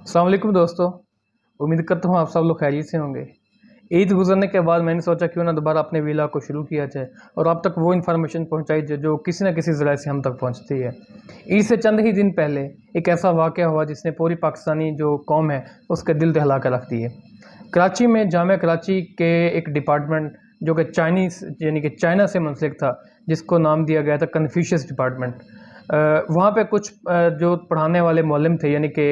अस्सलाम वालेकुम दोस्तों। उम्मीद करता हूँ आप सब लोग खैरियत से होंगे। ईद गुजरने के बाद मैंने सोचा क्यों ना दोबारा अपने व्लॉग को शुरू किया जाए और आप तक वो इन्फॉर्मेशन पहुंचाई जाए जो किसी न किसी ज़रिए से हम तक पहुंचती है। ईद से चंद ही दिन पहले एक ऐसा वाक़या हुआ जिसने पूरी पाकिस्तानी जो कौम है उसके दिल दहला कर रख दिए। कराची में जामिया कराची के एक डिपार्टमेंट जो कि चाइनीज़ यानी कि चाइना से मुंसलिक था, जिसको नाम दिया गया था कन्फ्यूशियस डिपार्टमेंट। वहाँ पे कुछ जो पढ़ाने वाले मौलम थे यानी कि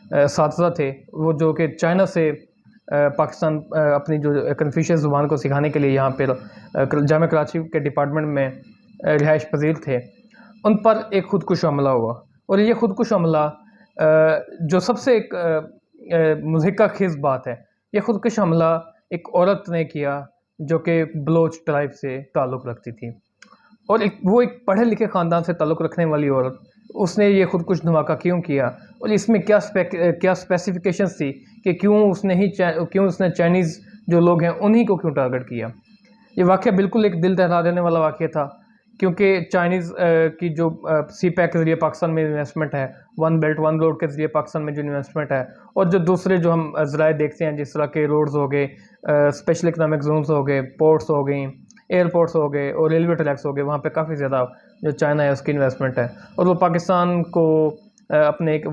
असातिज़ा थे, वो जो कि चाइना से पाकिस्तान अपनी जो कन्फ्यूशियस ज़ुबान को सिखाने के लिए यहाँ पे जामिया कराची के डिपार्टमेंट में रिहाइश पज़ीर थे, उन पर एक खुदकुश हमला हुआ। और ये खुदकुश हमला जो सबसे एक मुज़हिका खेज़ बात है, ये खुदकुश हमला एक औरत ने किया जो कि बलोच ट्राइब से ताल्लुक़ रखती थी। और एक पढ़े लिखे ख़ानदान से ताल्लुक़ रखने वाली औरत, उसने ये खुदकुश धमाका क्यों किया और इसमें क्या स्पेसिफ़िकेशंस थी कि क्यों उसने चाइनीज़ जो लोग हैं उन्हीं को क्यों टारगेट किया। ये वाक़या बिल्कुल एक दिल दहला देने वाला वाक़या था, क्योंकि चाइनीज़ की जो सी पैक के ज़रिए पाकिस्तान में इन्वेस्टमेंट है, वन बेल्ट वन रोड के ज़रिए पाकिस्तान में जो इन्वेस्टमेंट है, और जो दूसरे जो हम ज़राए देखते हैं जिस तरह के रोड्स हो गए, स्पेशल इकनॉमिक जोन्स हो गए, पोर्ट्स हो गई, एयरपोर्ट्स हो गए और रेलवे ट्रैक्स हो गए, वहाँ पे काफ़ी ज़्यादा जो चाइना है उसकी इन्वेस्टमेंट है। और वो पाकिस्तान को अपने एक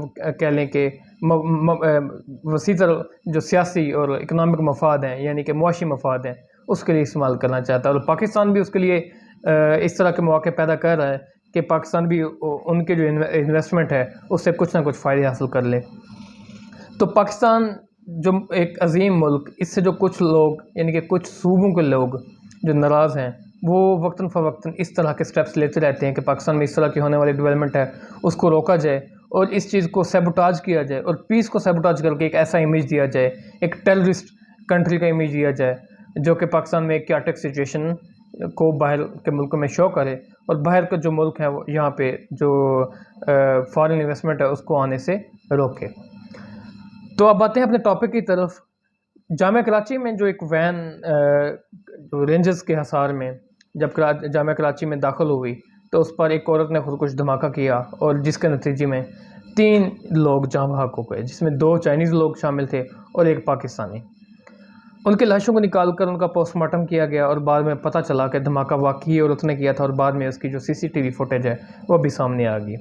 कह लें कि वसी तरह जो सियासी और इकनॉमिक मफाद हैं यानी कि मुआशी मफाद हैं उसके लिए इस्तेमाल करना चाहता है। और पाकिस्तान भी उसके लिए इस तरह के मौके पैदा कर रहा है कि पाकिस्तान भी उनके जो इन्वेस्टमेंट है उससे कुछ ना कुछ फ़ायदे हासिल कर ले। तो पाकिस्तान जो एक अजीम मुल्क, इससे जो कुछ लोग यानी कि कुछ सूबों के लोग जो नाराज़ हैं, वो वक्तन फ़वक्तन इस तरह के स्टेप्स लेते रहते हैं कि पाकिस्तान में इस तरह की होने वाली डेवलपमेंट है उसको रोका जाए और इस चीज़ को सैबोटाज किया जाए और पीस को सैबोटाज करके एक ऐसा इमेज दिया जाए, एक टेररिस्ट कंट्री का इमेज दिया जाए जो कि पाकिस्तान में एक क्याटिक सिचुएशन को बाहर के मुल्कों में शो करे और बाहर के जो मुल्क हैं वो यहाँ पे जो फॉरेन इन्वेस्टमेंट है उसको आने से रोके। तो अब आते हैं अपने टॉपिक की तरफ। जामिया कराची में जो एक वैन जो रेंजर्स के हिसार में जब जामिया कराची में दाखिल हुई तो उस पर एक औरत ने खुदकुश धमाका किया और जिसके नतीजे में 3 लोग जाँ बहक हो गए, जिसमें 2 चाइनीज़ लोग शामिल थे और एक पाकिस्तानी। उनकी लाशों को निकालकर उनका पोस्टमार्टम किया गया और बाद में पता चला कि धमाका वाकई औरत ने किया था और बाद में उसकी जो सीसीटीवी फुटेज है वो भी सामने आ गई।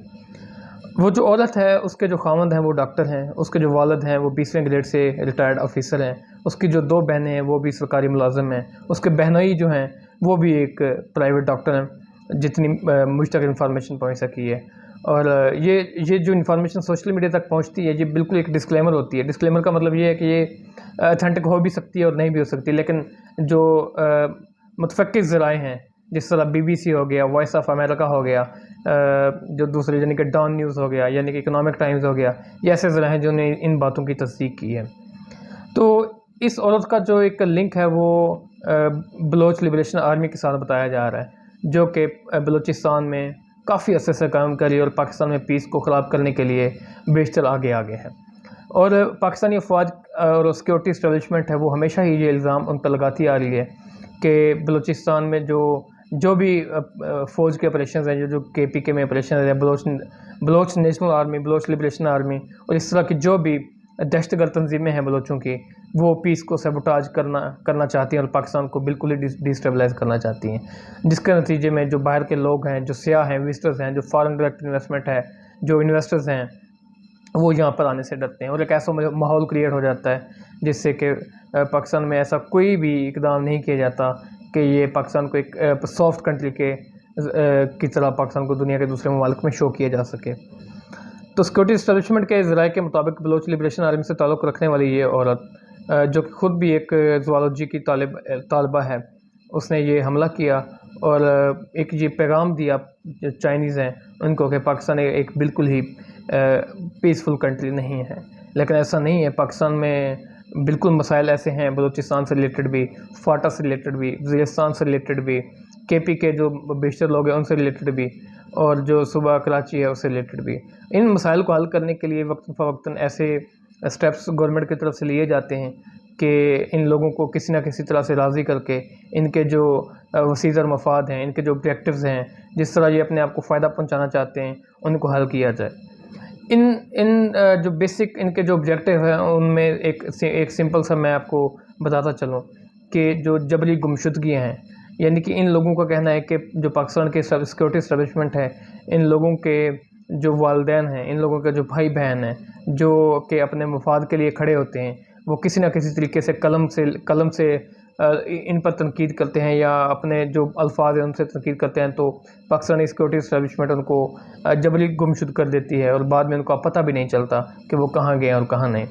वो जो औरत है उसके जो खावंद हैं वो डॉक्टर हैं, उसके जो वालिद हैं वो 20वें ग्रेड से रिटायर्ड ऑफिसर हैं, उसकी जो 2 बहनें हैं वो भी सरकारी मुलाजिम हैं, उसके बहनोई जो हैं वो भी एक प्राइवेट डॉक्टर हैं, जितनी मुझ तक इन्फॉर्मेशन पहुँच सकी है। और ये जो इन्फॉर्मेशन सोशल मीडिया तक पहुँचती है ये बिल्कुल एक डिस्क्लेमर होती है। डिस्क्लेमर का मतलब ये है कि ये अथेंटिक हो भी सकती है और नहीं भी हो सकती, लेकिन जो मुतफ़क्किर ज़राए हैं जिस तरह BBC हो गया, वॉइस ऑफ अमेरिका हो गया, जो दूसरे यानी कि डॉन न्यूज़ हो गया यानी कि इकोनॉमिक टाइम्स हो गया, ये ऐसे ज़राए हैं जिन्होंने इन बातों की तस्दीक की है। तो इस औरत का जो एक लिंक है वो बलोच लिबरेशन आर्मी के साथ बताया जा रहा है, जो कि बलूचिस्तान में काफ़ी अरसे से काम करी और पाकिस्तान में पीस को ख़राब करने के लिए बेशतर आगे है। और पाकिस्तानी अफवाज और सिक्योरिटी इस्टेब्लिशमेंट है वो हमेशा ही ये इल्ज़ाम उन पर लगाती आ रही है कि बलूचिस्तान में जो भी फ़ौज के ऑपरेशन हैं, जो KPK में ऑपरेशन है, Baloch national army, Baloch liberation army और इस तरह की जो भी दहशतगर्द तंजीमें हैं बलोचों की, वो पीस को सैबोटाज करना चाहती हैं और पाकिस्तान को बिल्कुल ही डिस्टेबलाइज़ करना चाहती हैं, जिसके नतीजे में जो बाहर के लोग हैं, जो सियाह हैं, विजिटर्स हैं, जो फॉरेन डायरेक्ट इन्वेस्टमेंट है, जो इन्वेस्टर्स हैं, वो यहाँ पर आने से डरते हैं और एक ऐसा माहौल क्रिएट हो जाता है जिससे कि पाकिस्तान में ऐसा कोई भी इकदाम नहीं किया जाता कि ये पाकिस्तान को एक सॉफ्ट कंट्री की तरह पाकिस्तान को दुनिया के दूसरे ममालिक में शो किया जा सके। तो सिक्योरिटी इस्टेब्लिशमेंट के ज़राए के मुताबिक बलोच लिबरेशन आर्मी से ताल्लुक़ रखने वाली ये औरत, जो कि ख़ुद भी एक ज़ूलॉजी की तालिबा है, उसने ये हमला किया और एक ये पैगाम दिया जो चाइनीज़ हैं उनको कि पाकिस्तान एक बिल्कुल ही पीसफुल कंट्री नहीं है। लेकिन ऐसा नहीं है, पाकिस्तान में बिल्कुल मसाइल ऐसे हैं, बलूचिस्तान से रिलेटेड भी, फाटा से रिलेटेड भी, वज़ीरिस्तान से रिलेटेड भी, KPK जो बेशतर लोग हैं उनसे रिलेटेड भी और जो सूबा कराची है उससे रिलेटेड भी। इन मसाइल को हल करने के लिए वक्तन फ़वक्तन ऐसे स्टेप्स गवर्नमेंट की तरफ से लिए जाते हैं कि इन लोगों को किसी न किसी तरह से राज़ी करके इनके जो वसीज़र मफाद हैं, इनके जो ऑब्जेक्टिव्स हैं, जिस तरह ये अपने आप को फ़ायदा पहुँचाना चाहते हैं, उनको हल किया जाए। इन इन जो बेसिक इनके जो ऑब्जेक्टिव हैं उनमें एक सिंपल सा मैं आपको बताता चलूँ कि जो जबरी गुमशुदगियाँ हैं, यानी कि इन लोगों का कहना है कि जो पाकिस्तान के सिक्योरिटी एस्टेब्लिशमेंट है, इन लोगों के जो वालिदैन हैं, इन लोगों के जो भाई बहन हैं, जो कि अपने मफाद के लिए खड़े होते हैं, वो किसी न किसी तरीके से कलम से इन पर तनकीद करते हैं या अपने जो अल्फाज हैं उनसे तनकीद करते हैं, तो पाकिस्तानी सिक्योरिटी एस्टेब्लिशमेंट उनको जबरी गुमशुद कर देती है और बाद में उनको पता भी नहीं चलता कि वो कहाँ गए और कहाँ नहीं।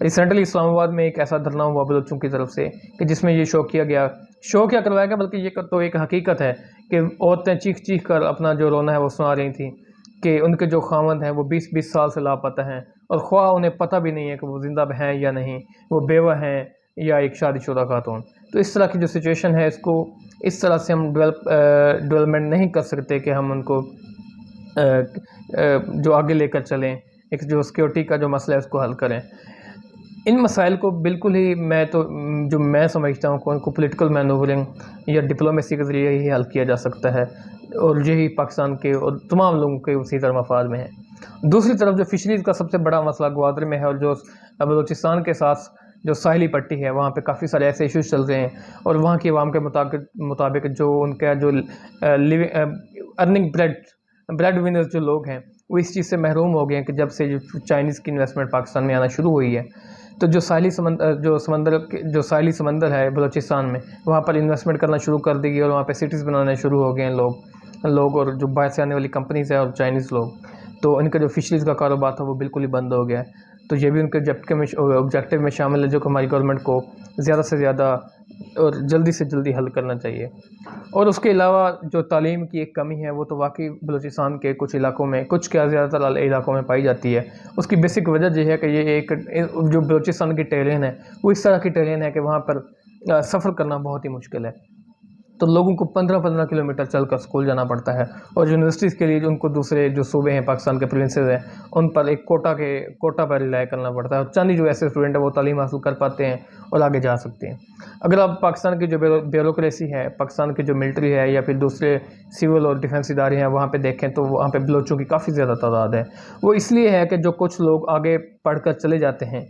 रिसेंटली इस्लामाबाद में एक ऐसा धरना हुआ बलोचों की तरफ से कि जिसमें ये शो क्या करवाया गया, बल्कि ये तो एक हकीकत है कि औरतें चीख चीख कर अपना जो रोना है वो सुना रही थी कि उनके जो खामंद हैं वो 20-20 साल से लापता हैं और ख्वाह उन्हें पता भी नहीं है कि वो ज़िंदा हैं या नहीं, वो बेवा हैं या एक शादीशुदा खातून। तो इस तरह की जो सिचुएशन है, इसको इस तरह से हम डेवलपमेंट नहीं कर सकते कि हम उनको जो आगे लेकर चलें, एक जो सिक्योरिटी का जो मसला है उसको हल करें। इन मसाइल को बिल्कुल ही जो मैं समझता हूँ कि उनको पॉलिटिकल मैनूवरिंग या डिप्लोमेसी के ज़रिए ही हल किया जा सकता है और यही पाकिस्तान के और तमाम लोगों के उसी तरह मफाद में है। दूसरी तरफ जो फ़िशरीज़ का सबसे बड़ा मसला ग्वादर में है और जो बलूचिस्तान के साथ जो साहिली पट्टी है वहाँ पे काफ़ी सारे ऐसे इश्यूज चल रहे हैं और वहाँ की आवाम के मुताबिक जो उनका जो अर्निंग ब्रेड विनर्स जो लोग हैं वो इस चीज़ से महरूम हो गए हैं कि जब से जो चाइनीज़ की इन्वेस्टमेंट पाकिस्तान में आना शुरू हुई है, तो जो साहिली समंदर है बलूचिस्तान में, वहाँ पर इन्वेस्टमेंट करना शुरू कर देगी और वहाँ पे सिटीज़ बनाने शुरू हो गए हैं लोग और जो बाहर से आने वाली कंपनीज़ हैं और चाइनीज़ लोग, तो इनका जो फिशरीज़ का कारोबार था वो बिल्कुल ही बंद हो गया है। तो ये भी उनके ऑब्जेक्टिव में शामिल है जो कि हमारी गवर्नमेंट को ज़्यादा से ज़्यादा और जल्दी से जल्दी हल करना चाहिए। और उसके अलावा जो तालीम की एक कमी है वो तो वाकई बलूचिस्तान के कुछ इलाकों में, कुछ क्या ज़्यादातर इलाकों में पाई जाती है। उसकी बेसिक वजह यह है कि ये एक जो बलूचिस्तान की टेरेन है वो इस तरह की टेरेन है कि वहाँ पर सफ़र करना बहुत ही मुश्किल है। तो लोगों को 15-15 किलोमीटर चलकर स्कूल जाना पड़ता है और यूनिवर्सिटीज़ के लिए उनको दूसरे जो सूबे हैं पाकिस्तान के प्रोविंसेस हैं उन पर एक कोटा पर रिलाय करना पड़ता है और चंद जो ऐसे स्टूडेंट हैं वो तालीम हासिल कर पाते हैं और आगे जा सकते हैं। अगर आप पाकिस्तान की जो ब्यूरोक्रेसी है, पाकिस्तान की जो मिलिट्री है या फिर दूसरे सिविल और डिफेंस इदारे हैं वहाँ पर देखें तो वहाँ पर बलोचों की काफ़ी ज़्यादा तादाद है। वो इसलिए है कि जो कुछ लोग आगे पढ़ कर चले जाते हैं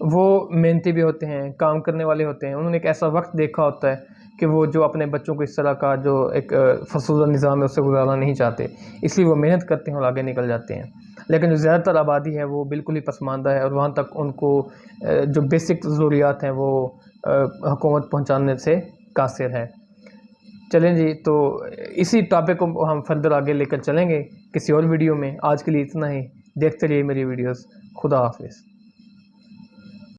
वो मेहनती भी होते हैं, काम करने वाले होते हैं, उन्होंने एक ऐसा वक्त देखा होता है कि वो जो अपने बच्चों को इस तरह का जो एक फसूदा निज़ाम है उससे गुजारना नहीं चाहते, इसलिए वो मेहनत करते हैं और आगे निकल जाते हैं। लेकिन जो ज़्यादातर आबादी है वो बिल्कुल ही पसमानदा है और वहाँ तक उनको जो बेसिक ज़रूरियात हैं वो हुकूमत पहुँचाने से कासिर है। चलें जी, तो इसी टॉपिक को हम फर्दर आगे लेकर चलेंगे किसी और वीडियो में। आज के लिए इतना ही। देखते रहिए मेरी वीडियोज़। खुदा हाफिज़।